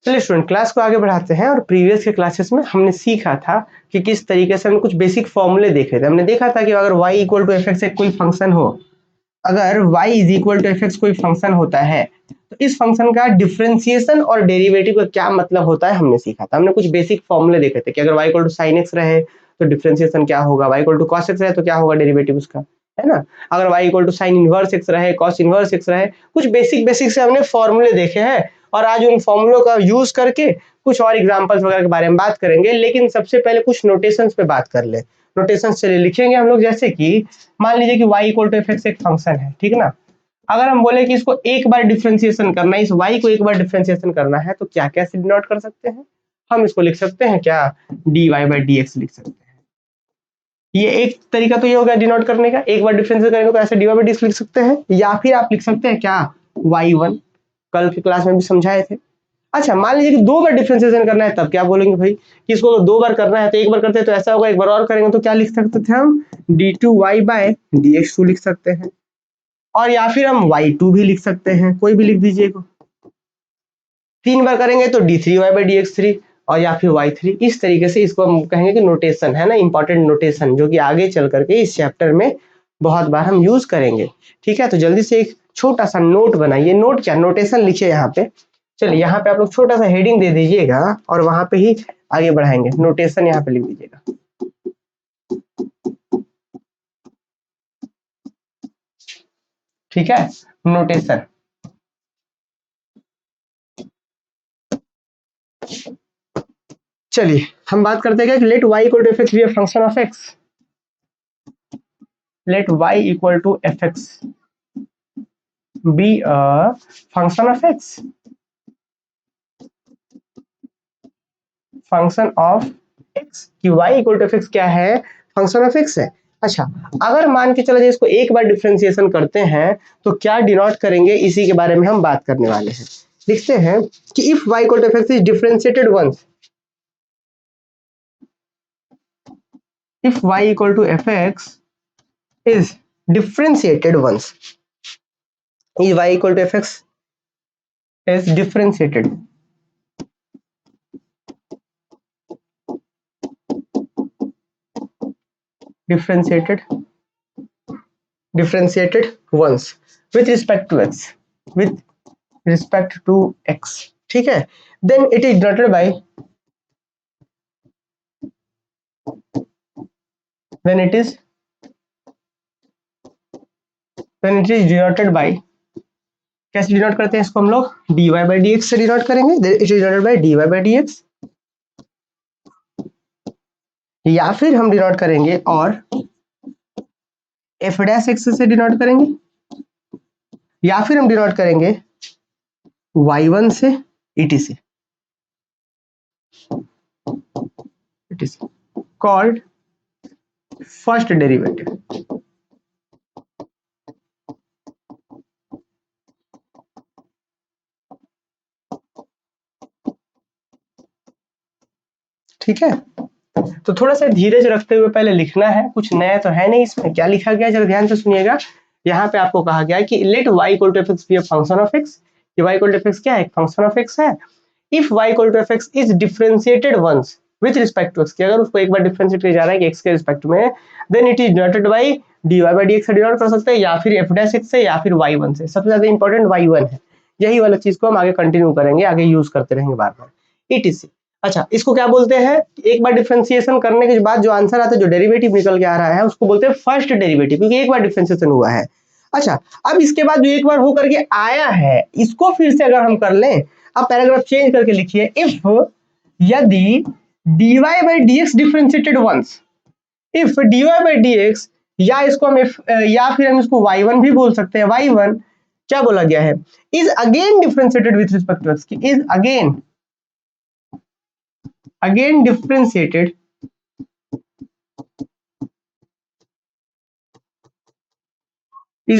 चलिए student, class को आगे बढ़ाते हैं। और प्रीवियस के क्लासेस में हमने सीखा था कि किस तरीके से हमने कुछ बेसिक फॉर्मूले देखे थे। हमने देखा था कि अगर y equal to F X एक कोई फंक्शन हो, अगर y is equal to F X कोई फंक्शन होता है, तो इस फंक्शन का डिफरेंशिएशन और डेरिवेटिव का क्या मतलब होता है हमने सीखा था। हमने कुछ बेसिक फॉर्मूले देखे थे कि अगर y equal to sine X रहे तो डिफरेंशिएशन क्या होगा, y equal to cos X रहे तो क्या होगा डेरिवेटिव उसका, है ना। अगर y equal to sine inverse X रहे, कॉस इनवर्स एक्स रहे, कुछ बेसिक बेसिक से हमने फॉर्मूले देखे हैं। और आज उन फॉर्मूलों का यूज करके कुछ और एग्जांपल्स वगैरह के बारे में बात करेंगे। लेकिन सबसे पहले कुछ नोटेशंस पे बात कर ले। नोटेशंस चलिए लिखेंगे हम लोग। जैसे कि मान लीजिए कि y equal to F X एक फंक्शन है, ठीक है ना। अगर हम बोले कि इसको एक बार डिफरेंशिएशन करना है, इस y को एक बार डिफरेंशिएशन करना है, तो क्या कैसे डिनोट कर सकते हैं? हम इसको लिख सकते हैं क्या, dy बाई dx लिख सकते हैं। ये एक तरीका तो ये हो गया डिनोट करने का, एक बार डिफरेंशिएट करेंगे तो ऐसे dy बाई dx लिख सकते हैं। या फिर आप लिख सकते हैं क्या, y1, कल की क्लास में भी समझाए थे। अच्छा, मान लीजिए कि दो बार डिफरेंशिएशन करना है, तब क्या बोलेंगे भाई कि इसको दो बार करना है, तो एक बार करते हैं तो ऐसा होगा, एक बार और करेंगे तो क्या लिख सकते थे हम, d2y बाय dx2 लिख सकते हैं। और या फिर हम y2 भी लिख सकते हैं, कोई भी लिख दीजिएगा। तीन बार करेंगे तो d3y बाई dx3 और या फिर y3। इस तरीके से इसको हम कहेंगे कि नोटेशन है ना, इंपॉर्टेंट नोटेशन, जो कि आगे चल करके इस चैप्टर में बहुत बार हम यूज करेंगे। ठीक है, तो जल्दी से एक छोटा सा नोट बनाइए। नोट क्या, नोटेशन लिखिए यहाँ पे। चलिए यहाँ पे आप लोग छोटा सा हेडिंग दे दीजिएगा और वहां पे ही आगे बढ़ाएंगे। नोटेशन यहाँ पे लिख दीजिएगा। ठीक है, नोटेशन। चलिए हम बात करते हैं कि let y equal to F X be a function of X. Let y equal to F X be a function of X. Function of X कि y equal to F X क्या है, function of X है। अच्छा, अगर मान के चला जाए इसको एक बार डिफरेंशिएशन करते हैं तो क्या डिनोट करेंगे, इसी के बारे में हम बात करने वाले हैं। लिखते हैं कि if y equal to F X is differentiated once, if y equal to fx is differentiated once, is y equal to fx is differentiated differentiated once with respect to x, with respect to x, ठीक है, then it is denoted by, then it is denoted by, कैसे denote करते हैं इसको हम लोग, dy by dx से denote करेंगे। then it is denoted by dy by dx, या फिर हम डिनोट करेंगे और f डैश x से डिनोट करेंगे, या फिर हम डिनोट करेंगे y1 से etc, it is called first derivative। ठीक है, तो थोड़ा सा धीरज रखते हुए पहले लिखना है, कुछ नया तो है नहीं इसमें। क्या लिखा गया जरा ध्यान से सुनिएगा। यहाँ पे आपको कहा गया है कि let y equal to F X be a function of X, कि y equal to F X क्या है, एक फंक्शन ऑफ एक्स है। If y equal to F X is differentiated once with respect to X, कि अगर उसको एक बार डिफरेंशिएट किया जा रहा है कि x के रिस्पेक्ट में, then it is denoted by dy by dx से डिनोट कर सकते हैं, या फिर f डैश x से, या फिर y1 से। सबसे ज्यादा इंपॉर्टेंट y1 है। यही वाला चीज को हम आगे कंटिन्यू करेंगे, आगे यूज करते रहेंगे बार बार। इट इज, अच्छा इसको क्या बोलते हैं, एक बार डिफरेंशिएशन करने के बाद जो आंसर आता है, जो डेरिवेटिव निकल के आ रहा है, उसको बोलते हैं फर्स्ट डेरिवेटिव, क्योंकि एक बार डिफरेंशिएशन हुआ है। अच्छा, अब इसके बाद जो एक बार होकर के आया है, इसको फिर से अगर हम कर लें, अब पैराग्राफ चेंज करके लिखिए, इफ यदि dy by dx differentiated once, if dy by dx, या इसको हम या फिर हम इसको y1 भी बोल सकते हैं। y1 क्या बोला गया है, is again differentiated with respect to x, is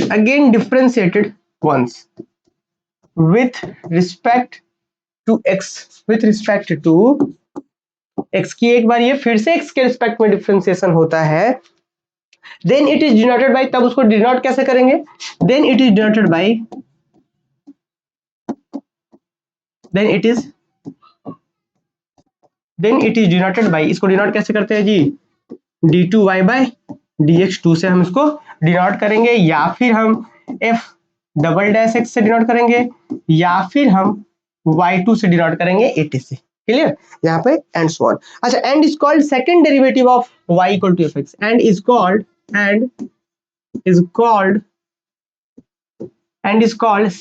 again differentiated once with respect to x, with respect to x की एक बार ये फिर से x के रिस्पेक्ट में डिफरेंशिएशन होता है, then it is denoted by, तब उसको डिनोट कैसे करेंगे, then it is then it is denoted by, इसको डिनोट कैसे करते हैं जी, d2y बाई dx2 से हम इसको डिनोट करेंगे, या फिर हम f डबल डैश x से डिनोट करेंगे, या फिर हम y2 से डिनोट करेंगे etc। क्लियर, यहाँ पे एंड सो ऑन। अच्छा, and is called second derivative of y equal to fx, and is called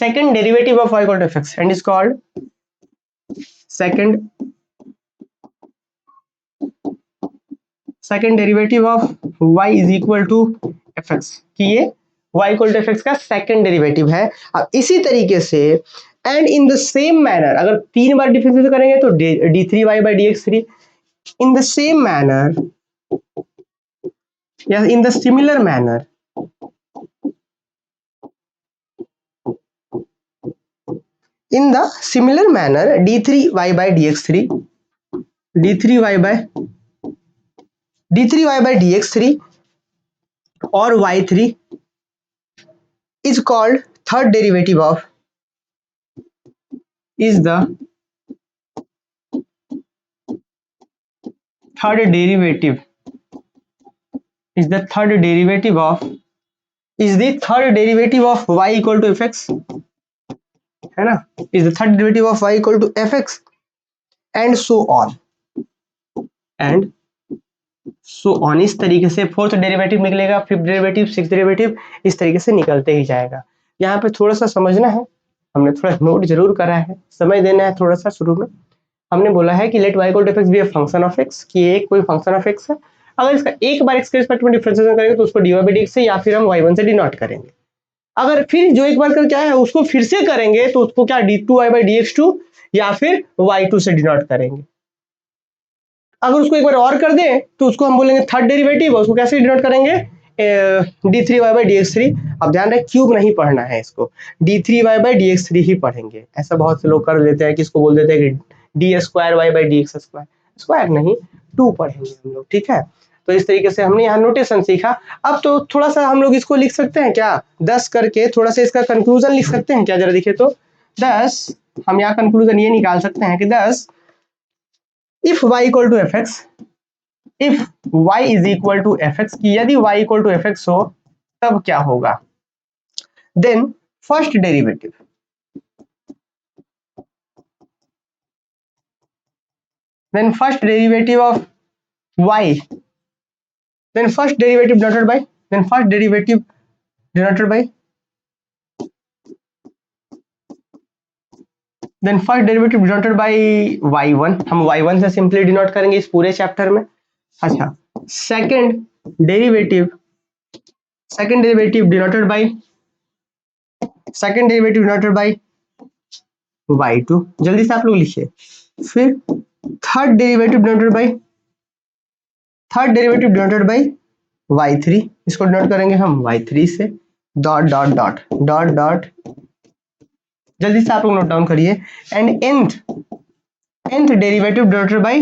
second derivative of y equal to fx, and is called second derivative of y is equal to fx, कि ये y equal to fx का second derivative है। अब इसी तरीके से and in the same manner, अगर 3 बार डिफरेंशिएट करेंगे तो d3y by dx3, in the same manner या in the similar manner, in the similar manner d3y by dx3 और y3 is called third derivative of is the third derivative of y equal to fx, है ना, is the third derivative of y equal to fx, and so on इस तरीके से fourth derivative निकलेगा, fifth derivative, sixth derivative, इस तरीके से निकलते ही जाएगा। यहाँ पे थोड़ा सा समझना है, हमने थोड़ा नोट जरूर करा है, समय देना है थोड़ा सा। शुरू में हमने बोला है कि let y equal to fx be a function of x, कि एक कोई फंक्शन ऑफ x है, अगर इसका एक बार x के रिस्पेक्ट में डिफरेंशिएशन करेंगे तो उसको dy by dx से या फिर हम y1 से डिनोट करेंगे। अगर फिर जो एक बार कर क्या है उसको फिर से करेंगे तो उसको क्या d2y by dx2 या फिर y2 से डिनोट करेंगे। अगर उसको एक बार और कर दें तो उसको हम बोलेंगे थर्ड डेरिवेटिव, उसको कैसे डिनोट करेंगे, d3y by dx3। अब ध्यान रहे क्यूब नहीं पढ़ना है, इसको d3y by dx3 ही पढ़ेंगे। ऐसा बहुत से लोग कर लेते हैं कि इसको बोल देते हैं कि d square y by dx square, square नहीं 2 पढ़ेंगे हम लोग, ठीक है। तो इस तरीके से हमने यहाँ नोटेशन सीखा। अब तो थोड़ा सा हम लोग इसको लिख सकते हैं क्या, 10 करके थोड़ा सा इसका कंक्लूजन लिख सकते हैं क्या, जरा देखिए तो 10, हम यहाँ कंक्लूजन ये निकाल सकते हैं कि 10 if y equal to fx, if y is equal to fx, कि यदि y equal to fx हो तब क्या होगा, then first derivative of y, then first derivative denoted by y1, हम y1 से सिंपली डिनोट करेंगे इस पूरे चैप्टर में। अच्छा, second derivative denoted by y2, जल्दी से आप लोग लिखिए। फिर third derivative denoted by y3, इसको डिनोट करेंगे हम y3 से, dot dot dot dot dot, जल्दी से आप लोग नोट डाउन करिए। And nth derivative denoted by,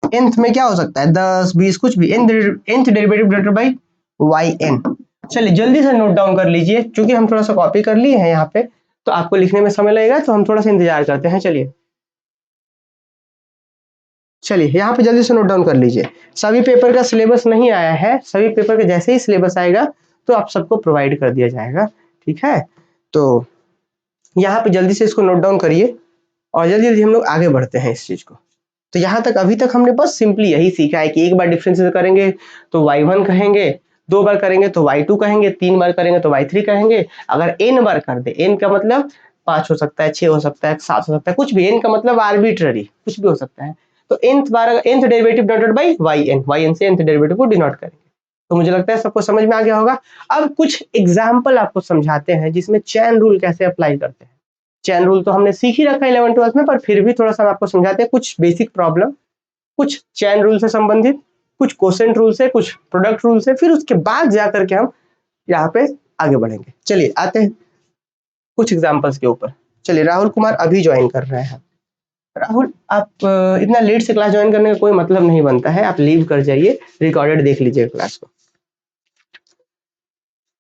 nth में क्या हो सकता है 10 20 कुछ भी, nth derivative denoted by yn। चलिए जल्दी से नोट डाउन कर लीजिए, क्योंकि हम थोड़ा सा कॉपी कर लिए हैं यहाँ पे तो आपको लिखने में समय लगेगा, तो हम थोड़ा सा इंतजार करते हैं। चलिए यहाँ पे जल्दी से नोट डाउन कर लीजिए। सभी पेपर का सिलेबस नहीं आया है, सभी पेपर का जैसे ही सिलेबस आएगा तो आप सबको प्रोवाइड कर दिया जाएगा, ठीक है। तो यहाँ पे जल्दी से इसको नोट डाउन करिए और जल्दी जल्दी हम लोग आगे बढ़ते हैं इस चीज को। तो यहाँ तक अभी तक हमने बस सिंपली यही सीखा है कि एक बार डिफरेंशिएट करेंगे तो y1 कहेंगे, 2 बार करेंगे तो y2 कहेंगे, 3 बार करेंगे तो y3 कहेंगे। अगर n बार कर दे, n का मतलब 5 हो सकता है, 6 हो सकता है, 7 हो सकता है, कुछ भी, n का मतलब आर्बिट्ररी कुछ भी हो सकता है। तो nth bar nth derivative denoted by yn से nth डेरिवेटिव को डिनोट करेंगे। तो मुझे लगता है सबको समझ में आ गया होगा। अब कुछ एग्जाम्पल आपको समझाते हैं जिसमें चैन रूल कैसे अप्लाई करते हैं। चैन रूल तो हमने सीख ही रखा है 11th 12th में, पर फिर भी थोड़ा सा आपको समझाते हैं कुछ बेसिक प्रॉब्लम, कुछ चैन रूल से संबंधित, कुछ क्वोशेंट रूल से, कुछ प्रोडक्ट रूल से, फिर उसके बाद जाकर के हम यहाँ पे आगे बढ़ेंगे। चलिए आते हैं कुछ एग्जाम्पल्स के ऊपर। चलिए राहुल कुमार अभी ज्वाइन कर रहे हैं। राहुल, आप इतना लेट से क्लास ज्वाइन करने का कोई मतलब नहीं बनता है, आप लीव कर जाइए, रिकॉर्डेड देख लीजिए क्लास को।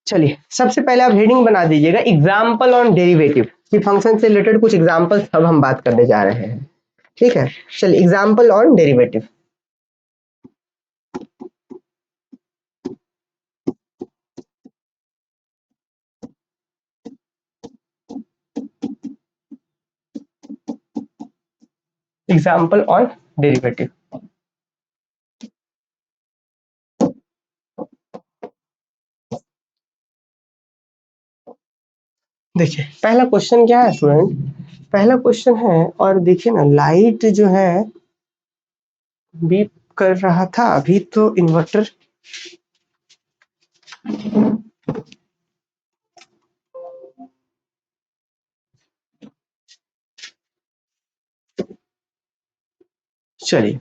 चलिए सबसे पहले आप हेडिंग बना दीजिएगा एग्जाम्पल ऑन डेरिवेटिव, कि फंक्शन से रिलेटेड कुछ एग्जाम्पल्स अब हम बात करने जा रहे हैं। ठीक है, चलिए example on derivative. Example on derivative. देखिए पहला क्वेश्चन क्या है स्टूडेंट, पहला क्वेश्चन है और देखिए ना लाइट जो है बीप कर रहा था, अभी तो इन्वर्टर चलिए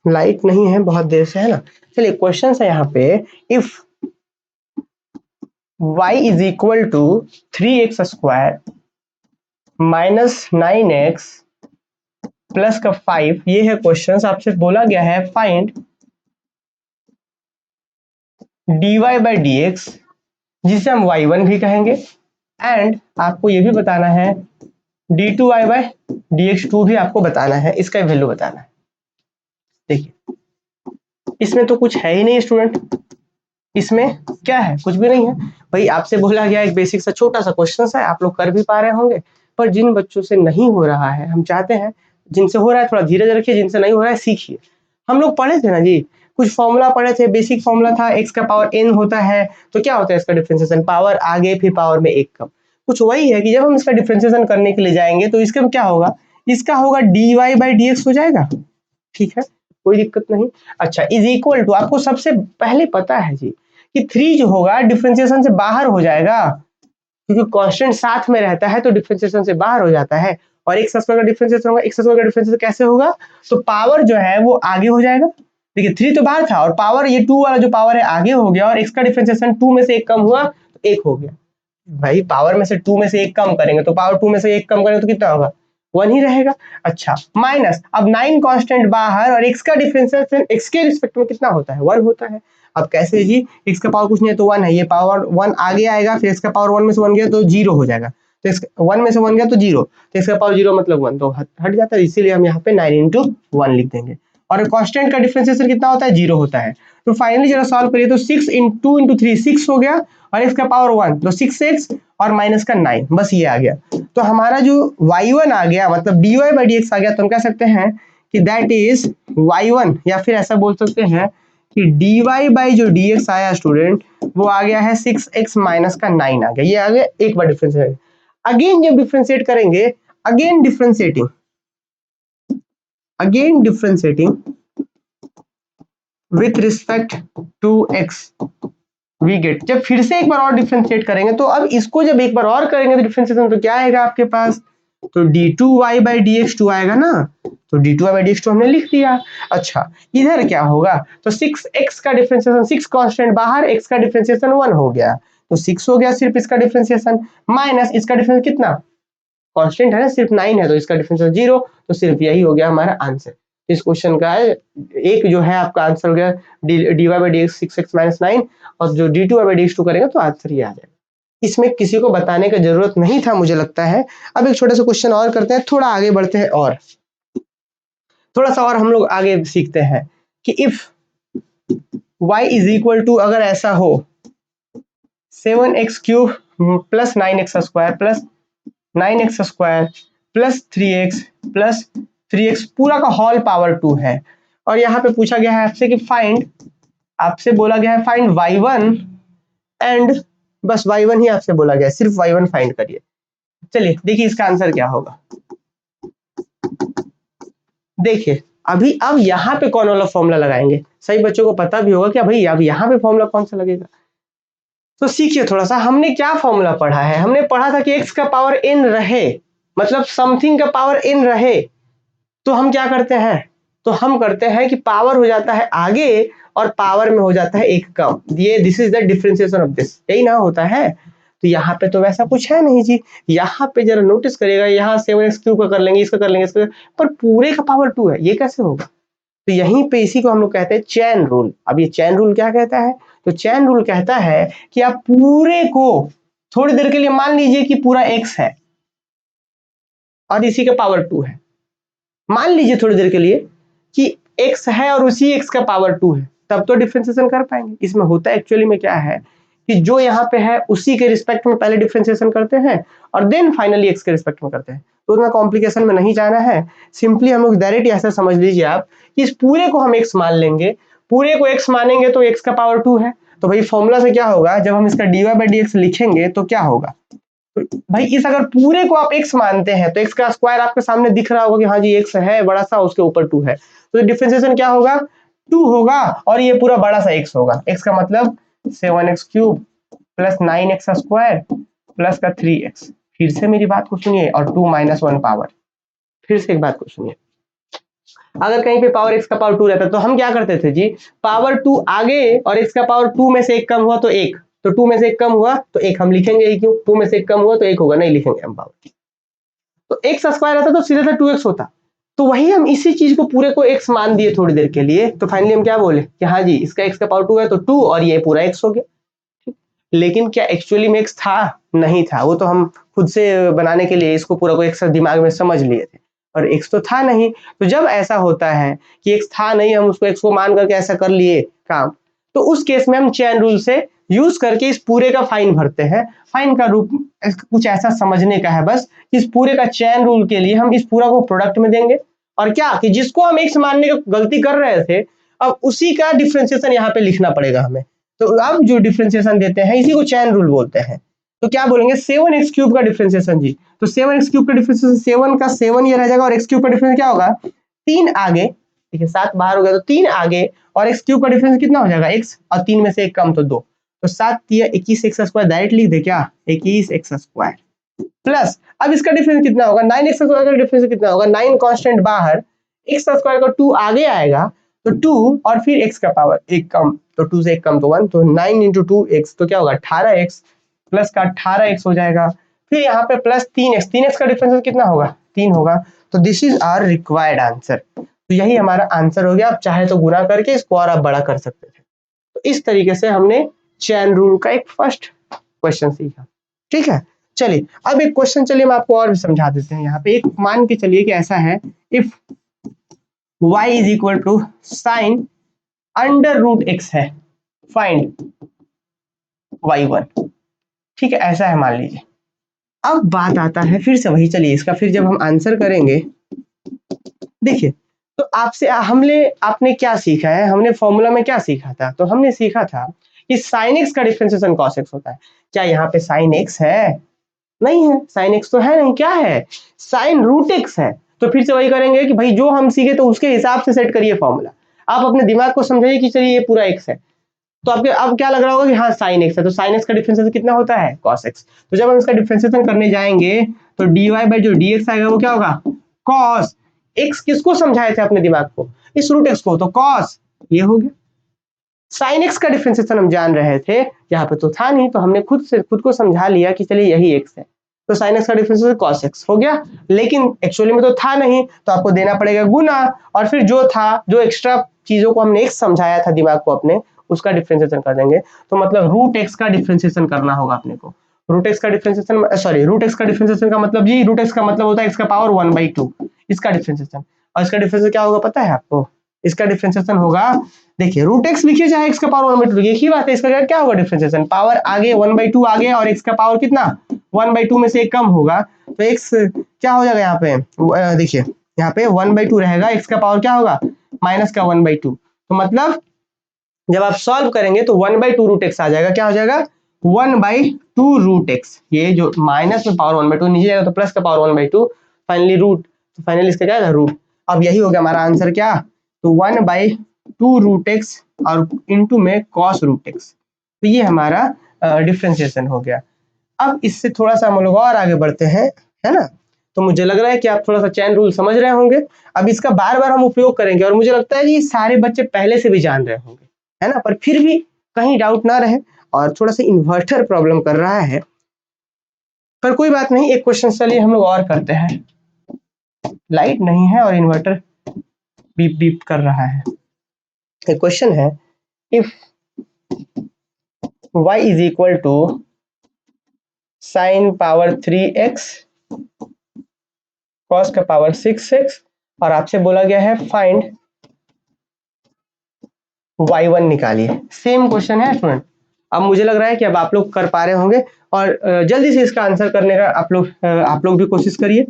लाइट नहीं है बहुत देर से, है ना। चलिए क्वेश्चन है यहाँ पे, if y is equal to 3x square minus 9x plus का 5, ये है क्वेश्चन। आपसे बोला गया है find dy by d x, जिसे हम y1 भी कहेंगे, एंड आपको ये भी बताना है d2y by d x to भी आपको बताना है, इसका वैल्यू बताना है। देखिए इसमें तो कुछ है ही नहीं स्टूडेंट, इसमें क्या है, कुछ भी नहीं है भाई। आपसे बोला गया एक बेसिक सा छोटा सा क्वेश्चन है, आप लोग कर भी पा रहे होंगे, पर जिन बच्चों से नहीं हो रहा है हम चाहते हैं जिनसे हो रहा है थोड़ा धीरज रखिए, जिनसे नहीं हो रहा है सीखिए। हम लोग पढ़े थे ना जी, कुछ फॉर्मूला पढ़े थे, बेसिक फॉर्मूला था x का पावर n होता है तो क्या होता है इसका डिफरेंशिएशन, पावर आगे फिर पावर में एक कम। कुछ वही है कि जब हम इसका डिफरेंशिएशन करने के लिए जाएंगे तो इसका क्या होगा, इसका होगा dy बाई डी एक्स हो जाएगा, ठीक है कोई दिक्कत नहीं। अच्छा इज इक्वल टू, आपको सबसे पहले पता है जी कि 3 जो होगा डिफरेंशिएशन से बाहर हो जाएगा, क्योंकि कांस्टेंट साथ में रहता है तो डिफरेंशिएशन से बाहर हो जाता है। और एक्स स्क्वायर का डिफरेंशिएशन होगा, एक्स स्क्वायर का डिफरेंशिएशन कैसे होगा, तो पावर जो है वो आगे हो जाएगा। देखिए 3 तो बाहर था और पावर ये 2 वाला जो पावर है आगे हो गया, और एक्स का डिफरेंशिएशन 2 में से एक कम हुआ तो 1 हो गया। भाई पावर में से 2 में से एक कम करेंगे तो पावर 2 में से एक कम करेंगे तो कितना होगा, 1 ही रहेगा। अच्छा माइनस, अब 9 कांस्टेंट बाहर और x का डिफरेंशिएशन x के रिस्पेक्ट में कितना होता है, 1 होता है। अब कैसे जी, x का पावर कुछ नहीं है तो 1 है, ये पावर 1 आगे आएगा, फिर x का पावर 1 में से 1 गया तो 0 हो जाएगा, तो x 1 में से 1 गया तो 0, तो x का पावर 0 मतलब 1 तो हट जाता है, इसीलिए हम यहाँ पे 9 इंटू 1 लिख देंगे। और कांस्टेंट का डिफरेंशिएशन कितना होता है, 0 होता है। तो फाइनली जरा सॉल्व करिए तो 6 इंटू 3 6 हो गया, और x का पावर 1 तो 6x और माइनस का 9, बस ये आ गया। तो हमारा जो y1 आ गया मतलब dy बाई डी एक्स आ गया, तो हम कह सकते हैं कि दैट इज y1, या फिर ऐसा बोल सकते हैं कि dy बाई जो dx आया स्टूडेंट वो आ गया है 6x माइनस का 9 आ गया, ये आ गया एक बार डिफरेंशिएट। अगेन जब डिफरेंशिएट करेंगे, again differentiating with respect to x we get, जब फिर से एक बार और डिफरेंशिएट करेंगे तो अब इसको जब एक बार और करेंगे तो डिफरेंशिएशन तो क्या आएगा आपके पास, तो d2y by d x to आएगा ना, तो d2y by d x to हमने लिख दिया। अच्छा इधर क्या होगा, तो 6x का डिफरेंशिएशन, 6 कांस्टेंट बाहर, x का डिफरेंशिएशन 1 हो गया तो 6 हो गया सिर्फ इसका डिफरेंशिएशन, माइनस इसका डिफरेंस कितना, कांस्टेंट है ना सिर्फ 9 है तो इसका डिफरेंशिएशन 0, तो सिर्फ यही हो गया हमारा आंसर। इस क्वेश्चन का एक जो है आपका आंसर हो गया dy by d x 6x minus 9, और जो d2 by d x to करेंगे तो आंसर ही आ जाएगा। इसमें किसी को बताने का जरूरत नहीं था मुझे लगता है। अब एक छोटा सा क्वेश्चन और करते हैं, थोड़ा आगे बढ़ते हैं और थोड़ा सा और हम लोग आगे सीखते हैं कि if y is equal to, अगर ऐसा हो 7x cube plus 9x square plus 9x square plus 3x पूरा का होल पावर 2 है, और यहाँ पे पूछा गया है आपसे कि फाइंड, आपसे बोला गया है फाइंड y1 एंड, बस y1 ही आपसे बोला गया है, सिर्फ y1 फाइंड करिए। चलिए देखिए इसका आंसर क्या होगा। देखिए अभी अब यहाँ पे कौन वाला फॉर्मूला लगाएंगे, सही बच्चों को पता भी होगा कि भाई अब यहाँ पे फॉर्मूला कौन सा लगेगा, तो सीखिए थोड़ा सा। हमने क्या फॉर्मूला पढ़ा है, हमने पढ़ा था कि x का पावर n रहे, मतलब समथिंग का पावर n रहे, तो हम क्या करते हैं, तो हम करते हैं कि पावर हो जाता है आगे और पावर में हो जाता है एक कम, ये this is the differentiation of this, यही ना होता है। तो यहाँ पे तो वैसा कुछ है नहीं जी, यहाँ पे जरा नोटिस करिएगा, यहाँ 7x क्यूब का कर लेंगे, इसका कर लेंगे, इसका, पर पूरे का पावर 2 है, ये कैसे होगा। तो यहीं पे इसी को हम लोग कहते हैं चैन रूल। अब ये चैन रूल क्या कहता है, तो चैन रूल कहता है कि आप पूरे को थोड़ी देर के लिए मान लीजिए कि पूरा x है और इसी का पावर 2 है, मान लीजिए थोड़ी देर के लिए कि x है और उसी x का पावर 2 है, तब तो डिफ्रेंसिएशन कर पाएंगे। इसमें होता है एक्चुअली में क्या है कि जो यहाँ पे है उसी के रिस्पेक्ट में पहले डिफ्रेंसिएशन करते हैं और देन फाइनली x के रिस्पेक्ट में करते हैं। तो उतना कॉम्प्लिकेशन में नहीं जाना है, सिंपली हम लोग डायरेक्ट ऐसा समझ लीजिए आप कि इस पूरे को हम x मान लेंगे, पूरे को x मानेंगे तो x का पावर 2 है, तो भाई फॉर्मूला से क्या होगा, जब हम इसका dy/dx लिखेंगे तो क्या होगा भाई, इस अगर पूरे को आप x मानते हैं तो x का स्क्वायर आपके सामने दिख रहा होगा कि हाँ जी x है बड़ा सा, उसके ऊपर 2 है, तो डिफरेंशिएशन क्या होगा, 2 होगा और ये पूरा बड़ा सा x होगा। x का मतलब 7x³ plus 9x square plus का 3x। फिर से मेरी बात को सुनिए और 2 - 1 पावर। फिर से एक बात को सुनिए, अगर कहीं पे पावर x का पावर 2 रहता तो हम क्या करते थे जी, पावर 2 आगे और x का पावर 2 में से एक कम हुआ तो 1, तो 2 में से एक कम हुआ तो 1 हम लिखेंगे ही क्यों, 2 में से एक कम हुआ तो 1 होगा, नहीं लिखेंगे हम पावर। तो x स्क्वायर रहता तो सीधे से 2x होता, तो वही हम इसी चीज को पूरे को x मान दिए थोड़ी देर के लिए, तो फाइनली हम क्या बोले कि हाँ जी इसका x का पावर 2 है तो 2 और ये पूरा x हो गया। लेकिन क्या एक्चुअली में x था, नहीं था, वो तो हम खुद से बनाने के लिए इसको पूरा को एक साथ दिमाग में समझ लिए थे, और x तो था नहीं। तो जब ऐसा होता है कि x था नहीं, हम उसको x को मान करके ऐसा कर लिए काम, तो उस केस में हम चेन रूल से यूज करके इस पूरे का फाइन भरते हैं। फाइन का रूप कुछ ऐसा समझने का है बस, इस पूरे का चेन रूल के लिए हम इस पूरा को प्रोडक्ट में देंगे, और क्या कि जिसको हम x मानने की गलती कर रहे थे अब उसी का डिफरेंशिएशन यहाँ पे लिखना पड़ेगा हमें। तो अब जो डिफरेंशिएशन देते हैं इसी को चेन रूल बोलते हैं। तो क्या बोलेंगे 7x³ का डिफरेंशिएशन जी, तो 7x³ का डिफरेंशिएशन 7 का 7 ये रह जाएगा और x³ का डिफरेंस क्या होगा, 3 आगे, ठीक है 7 बाहर हो गया तो 3 आगे, और x³ का डिफरेंस कितना हो जाएगा x, और 3 में से एक कम तो 2, तो 7 3 21x² डायरेक्ट लिख दे क्या, 21x² प्लस अब इसका डिफरेंस कितना होगा, 9x² का डिफरेंस कितना होगा, 9 कांस्टेंट बाहर, x² का 2 आगे आएगा तो 2 और फिर x का पावर एक कम, तो 2 से एक कम तो 1, तो 9 × 2x तो क्या होगा 18x प्लस का 18x हो जाएगा, फिर यहाँ पे प्लस 3x, 3x का डिफरेंस कितना होगा 3 होगा। तो this is our required answer, तो यही हमारा आंसर हो गया। आप चाहे तो गुना करके इसको और आप बड़ा कर सकते थे। तो इस तरीके से हमने चेन रूल का एक फर्स्ट क्वेश्चन सीखा, ठीक है। चलिए अब एक क्वेश्चन, चलिए हम आपको और भी समझा देते हैं। यहाँ पे एक मान के चलिए कि ऐसा है, if y is equal to sine √x है, फाइंड y1, ठीक है ऐसा है मान लीजिए। अब बात आता है फिर से वही, चलिए इसका फिर जब हम आंसर करेंगे, देखिए तो आपसे आपने क्या सीखा है, हमने फॉर्मूला में क्या सीखा था, तो हमने सीखा था कि sin x का डिफरेंशिएशन cos x होता है। क्या यहाँ पे sin x है, नहीं है, sin x तो है नहीं, क्या है sin √x है। तो फिर से वही करेंगे कि भाई जो हम सीखे तो उसके हिसाब से सेट करिए फॉर्मूला, आप अपने दिमाग को समझाइए कि चलिए ये पूरा x है, तो आपके अब क्या लग रहा होगा कि हाँ sin x है, तो sin x का डिफरेंशिएशन कितना होता है cos x। तो जब हम इसका डिफरेंशिएशन करने जाएंगे तो dy बाय जो dx आएगा वो क्या होगा cos x, किसको समझाए थे अपने दिमाग को, इस √x को, तो cos ये हो गया। sin x का डिफरेंशिएशन हम जान रहे थे, यहाँ पे तो था नहीं, तो हमने खुद को समझा लिया कि चलिए यही x है, तो sin x का डिफरेंशिएशन cos x हो गया। लेकिन एक्चुअली में तो था नहीं, तो आपको देना पड़ेगा गुना, और फिर जो था, जो एक्स्ट्रा चीजों को हमने x समझाया था दिमाग को अपने, उसका डिफरेंशिएशन कर देंगे। तो मतलब √x का डिफरेंशिएशन करना होगा अपने को। √x का डिफरेंशिएशन, सॉरी √x का डिफरेंशिएशन का मतलब जी, √x का मतलब होता है x का पावर 1/2, इसका डिफरेंशिएशन। और इसका डिफरेंशिएशन क्या होगा पता है आपको, इसका डिफरेंशिएशन होगा, देखिए √x लिखिए चाहे x का पावर 1/2, एक ही बात है। इसका क्या होगा डिफरेंशिएशन, पावर आगे 1/2 आगे और x का पावर कितना 1/2 में से एक कम होगा, तो x क्या हो जाएगा यहाँ पे, देखिए यहाँ पे 1/2 रहेगा, x का पावर क्या होगा माइनस का 1/2, तो मतलब जब आप सॉल्व करेंगे तो 1/2 √x आ जाएगा, क्या हो जाएगा 1/2 √x, ये जो माइनस में पावर 1/2 नीचे जाएगा तो प्लस का पावर 1/2, फाइनली रूट, तो फाइनली इसका क्या है रूट। अब यही हो गया हमारा आंसर, क्या, तो 1/2 √x और इनटू में cos √x, तो ये हमारा डिफरेंशिएशन हो गया। अब इससे थोड़ा सा हम लोग और आगे बढ़ते हैं, है ना। तो मुझे लग रहा है कि आप थोड़ा सा चैन रूल समझ रहे होंगे। अब इसका बार बार हम उपयोग करेंगे, और मुझे लगता है कि सारे बच्चे पहले से भी जान रहे होंगे, है ना, पर फिर भी कहीं डाउट ना रहे, और थोड़ा सा इन्वर्टर प्रॉब्लम कर रहा है, पर कोई बात नहीं, एक क्वेश्चन चलिए हम लोग और करते हैं। लाइट नहीं है और इन्वर्टर बीप बीप कर रहा है। एक क्वेश्चन है, if y is equal to sin power 3x cos का पावर 6x और आपसे बोला गया है फाइंड y1 निकालिए। सेम क्वेश्चन है स्टूडेंट। अब मुझे लग रहा है कि अब आप लोग कर पा रहे होंगे और जल्दी से इसका आंसर करने का आप लोग भी कोशिश करिए।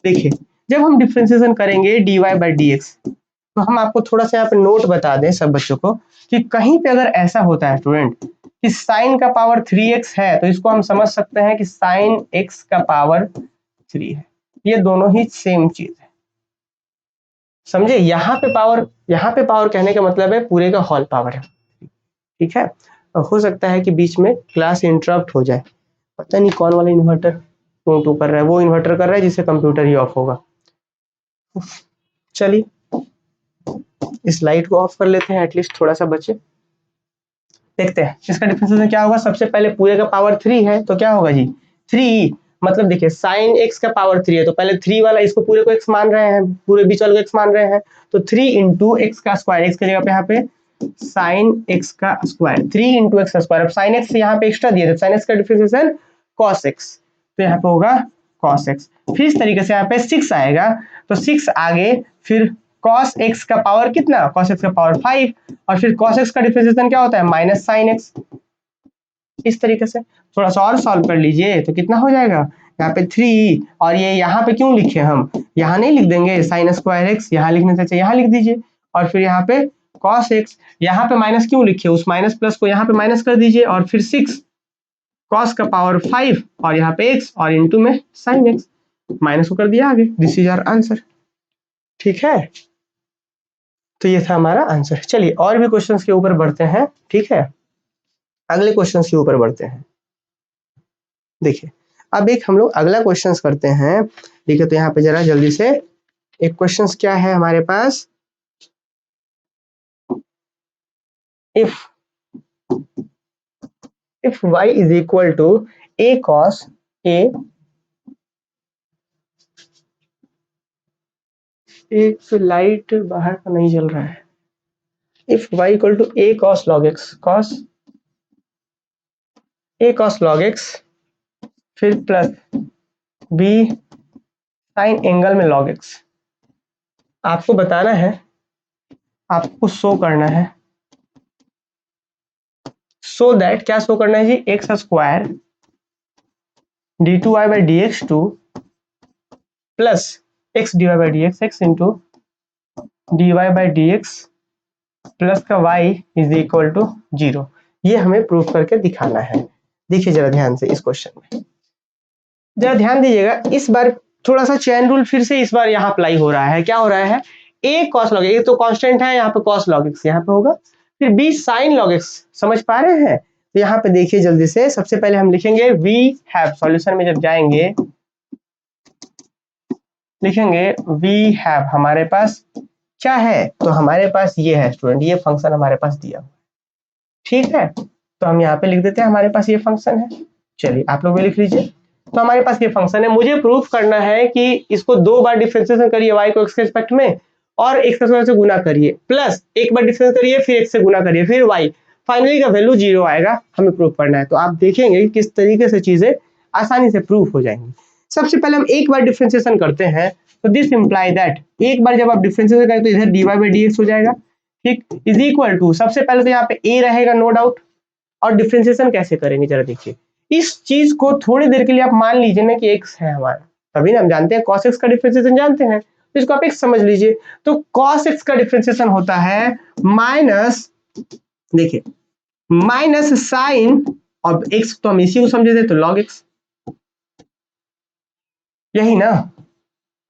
देखिए, जब हम डिफरेंशिएशन करेंगे dy बाई डी एक्स, तो हम आपको थोड़ा सा यहाँ पे नोट बता दें सब बच्चों को कि कहीं पे अगर ऐसा होता है स्टूडेंट कि साइन का पावर 3x है, तो इसको हम समझ सकते हैं कि साइन x का पावर 3 है। ये दोनों ही सेम चीज है, समझे। यहाँ पे पावर कहने का मतलब है पूरे का होल पावर है, ठीक है। हो सकता है कि बीच में क्लास इंटरप्ट हो जाए, पता नहीं कौन वाला इन्वर्टर टू कर रहा है, वो इन्वर्टर कर रहा है जिससे कंप्यूटर ही ऑफ होगा। चलिए इस लाइट को ऑफ कर लेते हैं, एटलीस्ट थोड़ा सा बचे। देखते हैं इसका डिफरेंशिएशन क्या होगा। सबसे पहले पूरे का पावर 3 है तो क्या होगा जी 3, मतलब देखिए साइन x का पावर 3 है तो पहले 3 वाला, इसको पूरे को x मान रहे हैं, पूरे बीच वाले को x मान रहे हैं, तो 3 इंटू एक्स का स्क्वायर, x की जगह पे यहाँ पे साइन x का स्क्वायर, 3 इंटू एक्स का स्क्वायर। अब साइन x यहाँ पे एक्स्ट्रा दिया था, साइन x का डिफरेंशिएशन cos x, तो यहाँ पे होगा cos x। फिर इस तरीके से यहाँ पे 6 आएगा, तो 6 आगे फिर cos x का पावर कितना, cos x का पावर 5, और फिर cos x का डिफरेंशिएशन क्या होता है माइनस साइन x। इस तरीके से थोड़ा सा और सॉल्व कर लीजिए तो कितना हो जाएगा, यहाँ पे 3, और ये यहाँ पे क्यों लिखे हम, यहाँ नहीं लिख देंगे साइन स्क्वायर x, यहाँ लिखने से अच्छा यहाँ लिख दीजिए, और फिर यहाँ पे cos x, यहाँ पे माइनस क्यों लिखे, उस माइनस प्लस को यहाँ पे माइनस कर दीजिए, और फिर 6 cos का पावर 5 और यहाँ पे x और इंटू में साइन x, माइनस को कर दिया आगे। दिस इज आवर आंसर, ठीक है। तो ये था हमारा आंसर। चलिए और भी क्वेश्चंस के ऊपर बढ़ते हैं, ठीक है। अगले क्वेश्चंस के ऊपर बढ़ते हैं। देखिए अब एक हम लोग अगला क्वेश्चंस करते हैं। देखिए तो यहाँ पे जरा जल्दी से एक क्वेश्चंस क्या है हमारे पास, if y is equal to a cos a, एक लाइट बाहर का नहीं जल रहा है, if y equal to a cos log x फिर प्लस b साइन एंगल में log x, आपको बताना है, आपको शो करना है, सो दैट क्या शो करना है जी, x square d two y by d x two plus x d y by d x into d y by d x plus का y इज इक्वल टू 0। ये हमें proof करके दिखाना है। देखिए जरा ध्यान से इस क्वेश्चन में, जरा ध्यान दीजिएगा। इस बार थोड़ा सा चेन रूल फिर से इस बार यहाँ अप्लाई हो रहा है। क्या हो रहा है, a cos log x तो कांस्टेंट है, यहाँ पे cos log x यहाँ पे होगा, फिर b sin log x, समझ पा रहे हैं। तो यहाँ पे देखिए जल्दी से, सबसे पहले हम लिखेंगे वी हैव, सॉल्यूशन में जब जाएंगे लिखेंगे वी हैव, हमारे पास क्या है, तो हमारे पास ये है स्टूडेंट, ये फंक्शन हमारे पास दिया हुआ, ठीक है। तो हम यहाँ पे लिख देते हैं हमारे पास ये फंक्शन है। चलिए आप लोग भी लिख लीजिए। तो हमारे पास ये फंक्शन है, मुझे प्रूफ करना है कि इसको 2 बार डिफरेंशिएशन करिए y को x के रिस्पेक्ट में, और x स्क्वायर से गुना करिए, प्लस एक बार डिफरेंस करिए फिर x से गुना करिए, फिर y, फाइनली का वैल्यू 0 आएगा, हमें प्रूफ करना है। तो आप देखेंगे कि किस तरीके से चीजें आसानी से प्रूफ हो जाएंगी। सबसे पहले हम एक बार डिफरेंशिएशन करते हैं, तो दिस इंप्लाई दैट, एक बार जब आप डिफरेंशिएशन करें तो इधर dy बाई dx हो जाएगा, ठीक, इज इक्वल टू, सबसे पहले तो यहाँ पे a रहेगा नो डाउट, और डिफरेंशिएशन कैसे करेंगे जरा देखिए। इस चीज को थोड़ी देर के लिए आप मान लीजिए ना कि x है हमारा, तभी ना हम जानते हैं cos x का डिफरेंशिएशन जानते हैं, तो इसको आप x समझ लीजिए। तो cos x का डिफरेंशिएशन होता है माइनस, देखिए माइनस साइन, और x तो हम इसी को समझे थे तो log x, यही ना,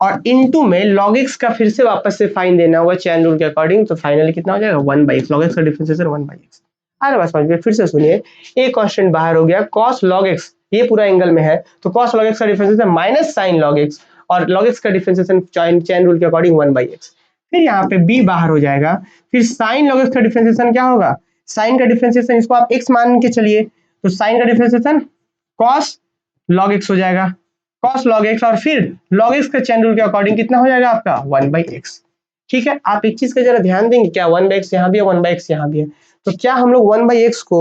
और इनटू में log x का फिर से वापस से फाइन देना होगा चैन रूल के अकॉर्डिंग, तो फाइनली कितना हो जाएगा 1/x, log x का डिफरेंशिएशन 1/x। अरे बस समझ गए, फिर से सुनिए, एक कांस्टेंट बाहर हो गया, cos log x ये पूरा एंगल में है, तो cos log x का differentiation minus sin log x, और log x का डिफरेंशिएशन चैन रूल के अकॉर्डिंग 1/x। फिर यहाँ पे b बाहर हो जाएगा, फिर sin log x का डिफरेंशिएशन क्या होगा, sin का डिफरेंशिएशन इसको आप x मान के चलिए, तो sin का डिफरेंशिएशन cos log x हो जाएगा, cos log x, और फिर log x का चैन रूल के अकॉर्डिंग कितना हो जाएगा आपका 1/x, ठीक है। आप एक चीज का जरा ध्यान देंगे, क्या 1/x यहाँ भी है, 1/x यहाँ भी है, तो क्या हम लोग 1/x को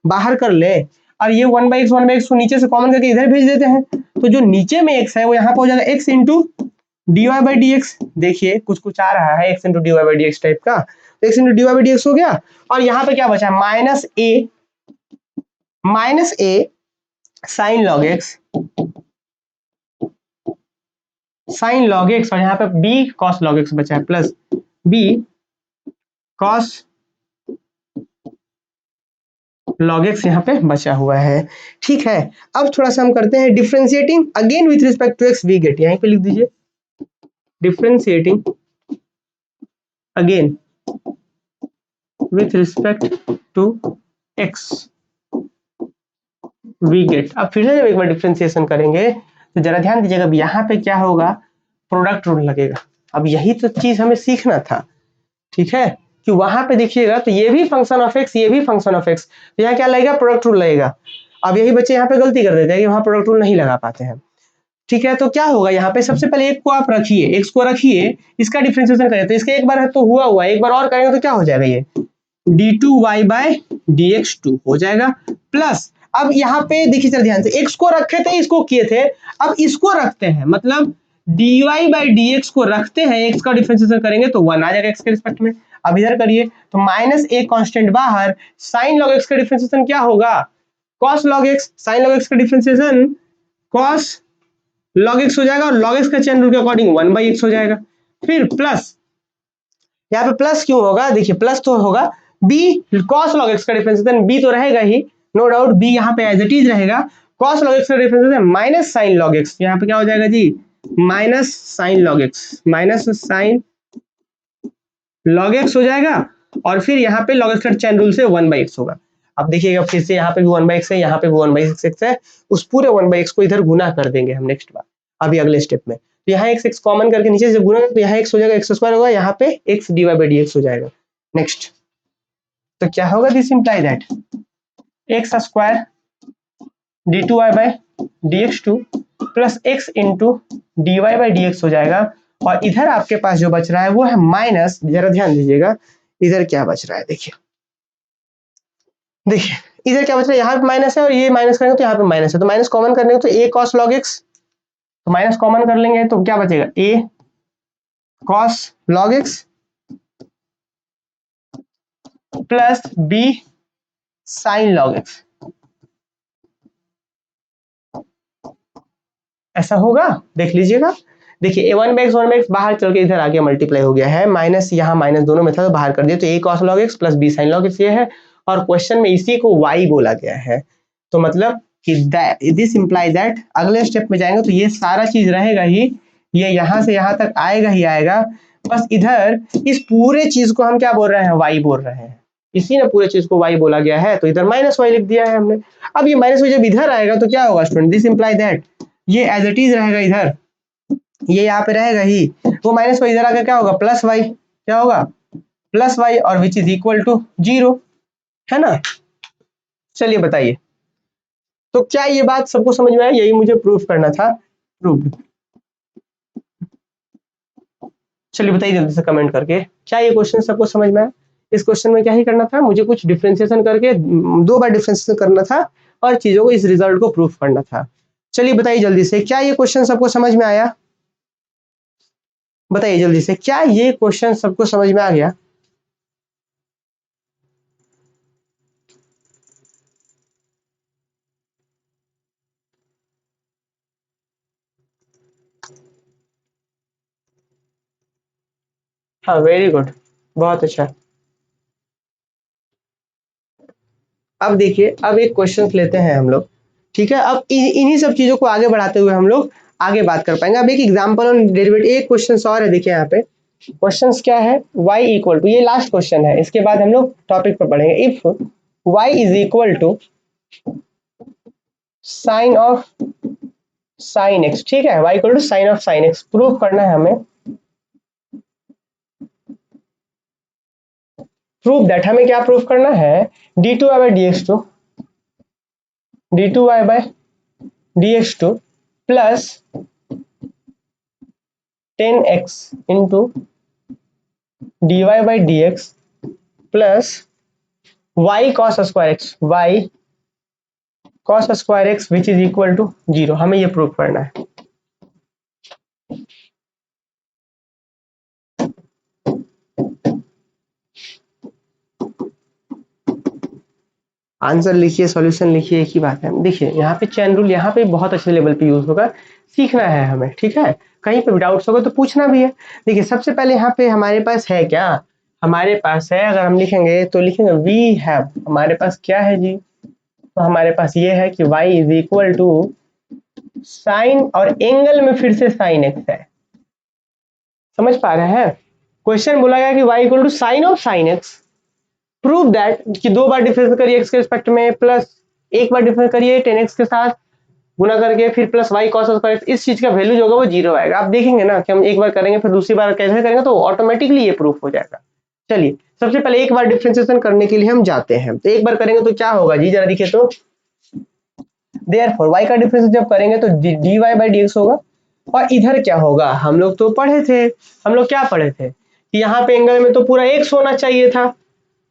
बाहर कर ले, और ये 1/x को नीचे से कॉमन करके इधर भेज देते हैं, तो जो नीचे में x है वो यहाँ पे हो जाएगा x into dy by d x, देखिए कुछ कुछ आ रहा है x into d y by d x type का, तो x into d y by d x हो गया। और यहाँ पे क्या बचा है, minus a sine log x, sine log x, और यहाँ पे b कॉस लॉग एक्स बचा है, plus b cos log x यहाँ पे बचा हुआ है। ठीक है, अब थोड़ा सा हम करते हैं differentiating again with respect to x we get, यहीं पे लिख दीजिए differentiating again with respect to x we get. अब फिर से जब एक बार डिफरेंशिएशन करेंगे तो जरा ध्यान दीजिएगा, अब यहाँ पे क्या होगा, प्रोडक्ट रूल लगेगा। अब यही तो चीज हमें सीखना था, ठीक है, कि वहां पे देखिएगा तो ये भी फंक्शन ऑफ एक्स, ये भी फंक्शन ऑफ एक्स, तो यहाँ क्या लगेगा, प्रोडक्ट रूल लगेगा। अब यही बच्चे यहाँ पे गलती कर देते हैं कि वहां प्रोडक्ट रूल नहीं लगा पाते हैं। ठीक है, तो क्या होगा यहाँ पे, सबसे पहले एक को आप रखिए, एक्स को रखिए, इसका डिफरेंशिएशन करें तो इसका एक बार तो हुआ, एक बार और करेंगे तो क्या हो जाएगा, ये d2y बाय dx2 हो जाएगा। प्लस अब यहाँ पे देखिए जरा ध्यान से, x को रखे थे, इसको किए थे, अब इसको रखते हैं, मतलब dy बाई dx को रखते हैं, x का डिफरेंशिएशन करेंगे तो 1 आ जाएगा x के रिस्पेक्ट में। अब इधर करिए तो माइनस ए कांस्टेंट बाहर, साइन लॉग x का डिफरेंशिएशन क्या होगा, cos log x, sign log x का डिफरेंशिएशन cos log x हो जाएगा, और log x का चेन रूल के अकॉर्डिंग 1/x हो जाएगा। फिर प्लस, यहाँ पे प्लस क्यों होगा, देखिए प्लस तो होगा, b cos log x का डिफरेंशिएशन b तो रहेगा ही, नो डाउट b यहाँ पे एज इट इज रहेगा, cos log x का differentiation minus sine log x, यहाँ पे क्या हो जाएगा जी, minus sine log x, minus sine log x हो जाएगा, और फिर यहाँ पे log x का चैन रूल से 1/x होगा। अब देखिएगा फिर से यहाँ पे भी 1/x है, यहाँ पे भी 1/x है, उस पूरे 1/x को इधर गुना कर देंगे हम नेक्स्ट बार, अभी अगले स्टेप में। तो यहाँ x कॉमन करके नीचे से गुना तो यहाँ x हो जाएगा, x स्क्वायर होगा, यहाँ पे x dy बाई dx हो जाएगा। नेक्स्ट तो क्या होगा, this imply that x square d2y by dx2 plus x into dy by dx हो जाएगा। और इधर आपके पास जो बच रहा है वो है माइनस, जरा ध्यान दीजिएगा इधर क्या बच रहा है, देखिए देखिए इधर क्या बच रहा है, यहाँ पे माइनस है और ये माइनस करेंगे तो यहाँ पे माइनस है, तो माइनस कॉमन करने तो a cos log x, तो माइनस कॉमन कर लेंगे तो क्या बचेगा, a cos log x plus b sin log x, ऐसा होगा, देख लीजिएगा। देखिए a1/x बाहर चल के इधर आके मल्टीप्लाई हो गया है, माइनस यहाँ माइनस दोनों में था तो बाहर कर दिया, तो a cos log x plus b sin log x ये है, और क्वेश्चन में इसी को y बोला गया है। तो मतलब कि दिस इंप्लाई दैट, अगले स्टेप में जाएंगे तो ये सारा चीज रहेगा ही, ये यहाँ से यहाँ तक आएगा ही आएगा, बस इधर इस पूरे चीज को हम क्या बोल रहे हैं, y बोल रहे हैं, इसी ने पूरे चीज को y बोला गया है, तो इधर माइनस y लिख दिया है हमने। अब ये माइनस y जब इधर आएगा तो क्या होगा स्टूडेंट, दिस इंप्लाई दैट ये एज इट इज रहेगा इधर, ये यहाँ पे रहेगा ही, वो माइनस वाई इधर आकर क्या होगा, प्लस वाई, क्या होगा प्लस वाई, और विच इज इक्वल टू 0, है ना। चलिए बताइए, तो क्या ये बात सबको समझ में आया, यही मुझे प्रूफ करना था, प्रूफ। चलिए बताइए जल्दी से कमेंट करके, क्या ये क्वेश्चन सबको समझ में आया। इस क्वेश्चन में क्या ही करना था, मुझे कुछ डिफरेंशिएशन करके 2 बार डिफरेंशिएशन करना था और चीजों को, इस रिजल्ट को प्रूफ करना था। चलिए बताइए जल्दी से, क्या ये क्वेश्चन सबको समझ में आया, बताइए जल्दी से, क्या ये क्वेश्चन सबको समझ में आ गया। हाँ वेरी गुड, बहुत अच्छा। अब देखिए, अब एक क्वेश्चन लेते हैं हम लोग, ठीक है, अब इन्हीं सब चीजों को आगे बढ़ाते हुए हम लोग आगे बात कर पाएंगे। अब एक एग्जांपल ऑन डेरिवेटिव, एक क्वेश्चन और है, देखिए यहाँ पे क्वेश्चन क्या है, y इक्वल टू, ये लास्ट क्वेश्चन है, इसके बाद हम लोग टॉपिक पर पढ़ेंगे। If y is equal to sine of sine x, ठीक है, y equal to sine of sine x, prove करना है हमें, प्रूव दैट, हमें क्या प्रूव करना है, d2y by dx2, d2y by dx2 plus 10x into dy by dx plus y cos square x, y cos square x which is equal to 0, हमें ये प्रूव करना है। आंसर लिखिए, सॉल्यूशन लिखिए, एक ही बात है। देखिए यहाँ पे चेन रूल यहाँ पे बहुत अच्छे लेवल पे यूज होगा, सीखना है हमें, ठीक है। कहीं पे भी डाउट्स होगा तो पूछना भी है। देखिए सबसे पहले यहाँ पे हमारे पास है क्या, हमारे पास है, अगर हम लिखेंगे तो लिखेंगे वी हैव, हमारे पास क्या है जी, तो हमारे पास ये है कि y is equal to sine, और एंगल में फिर से साइन एक्स है। समझ पा रहे हैं, क्वेश्चन बोला गया कि y equal to sine of sine x, prove that कि 2 बार डिफरेंस करिए x के रिस्पेक्ट में, प्लस 1 बार डिफरेंस करिए tan x के साथ गुना करके, फिर plus y cos square x, इस चीज का वैल्यू जो होगा वो 0 आएगा। आप देखेंगे ना कि हम एक बार करेंगे फिर दूसरी बार कैसे करेंगे तो ऑटोमेटिकली ये प्रूफ हो जाएगा। चलिए सबसे पहले एक बार डिफरेंशिएशन करने के लिए हम जाते हैं, तो एक बार करेंगे तो क्या होगा जी, जरा देखिए तो, देयरफॉर y का डिफरेंस जब करेंगे तो dy बाई dx होगा, और इधर क्या होगा, हम लोग तो पढ़े थे, हम लोग क्या पढ़े थे कि यहाँ पे एंगल में तो पूरा x होना चाहिए था,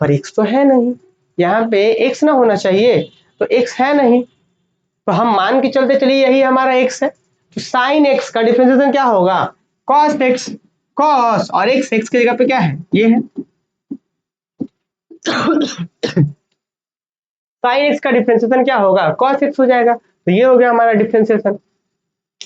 पर x तो है नहीं, यहाँ पे x ना होना चाहिए, तो x है नहीं, तो हम मान के चलते चलिए यही हमारा x है, तो साइन x का डिफरेंशिएशन क्या होगा, cos x, cos और x x की जगह पे क्या है, ये है साइन x का डिफरेंशिएशन क्या होगा, cos x हो जाएगा, तो ये हो गया हमारा डिफरेंशिएशन,